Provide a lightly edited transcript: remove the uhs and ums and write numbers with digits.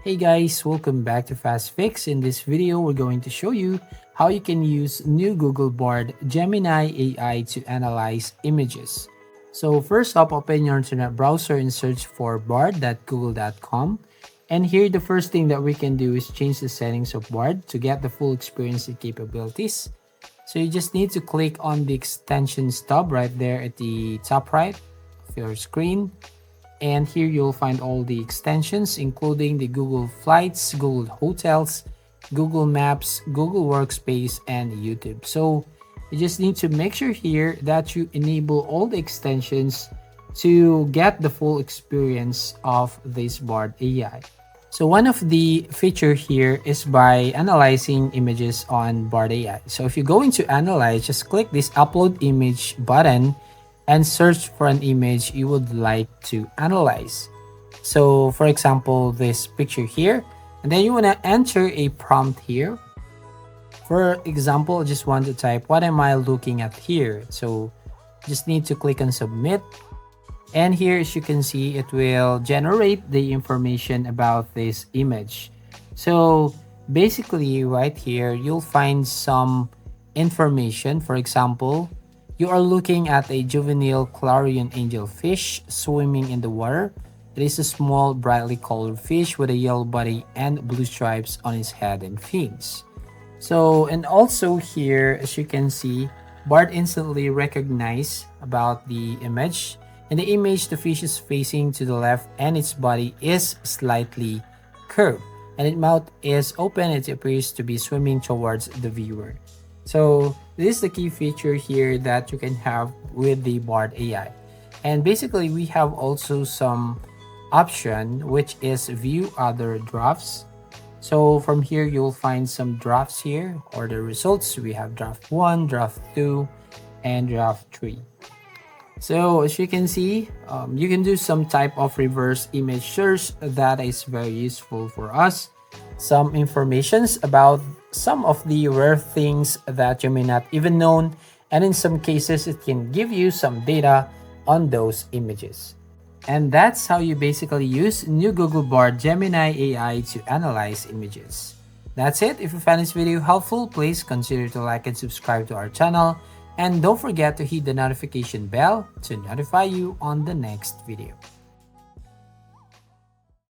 Hey guys, welcome back to Fast Fix. In this video, we're going to show you how you can use new Google Bard Gemini AI to analyze images. So first up, open your internet browser and search for bard.google.com. And here, the first thing that we can do is change the settings of Bard to get the full experience and capabilities. So you just need to click on the extensions tab right there at the top right of your screen, and here you'll find all the extensions including the Google Flights, Google Hotels, Google Maps, Google Workspace, and YouTube. So you just need to make sure here that you enable all the extensions to get the full experience of this Bard AI. So one of the feature here is by analyzing images on Bard AI. So if you go into analyze, just click this upload image button and search for an image you would like to analyze. So for example, this picture here, and then you want to enter a prompt here. For example, I just want to type, what am I looking at here? So just need to click on submit. And here, as you can see, it will generate the information about this image. So basically right here, you'll find some information. For example, you are looking at a juvenile clarion angelfish swimming in the water. It is a small, brightly colored fish with a yellow body and blue stripes on its head and fins. So, and also here, as you can see, Bard instantly recognized about the image. In the image, the fish is facing to the left and its body is slightly curved, and its mouth is open. It appears to be swimming towards the viewer. So this is the key feature here that you can have with the Bard AI. And basically, we have also some option, which is view other drafts. So from here, you'll find some drafts here, or the results. We have draft 1, draft 2, and draft 3. So as you can see, you can do some type of reverse image search that is very useful for us. Some informations about some of the rare things that you may not even known, and in some cases it can give you some data on those images. And that's how you basically use new Google Bard Gemini AI to analyze images. That's it. If you found this video helpful, please consider to like and subscribe to our channel. And don't forget to hit the notification bell to notify you on the next video.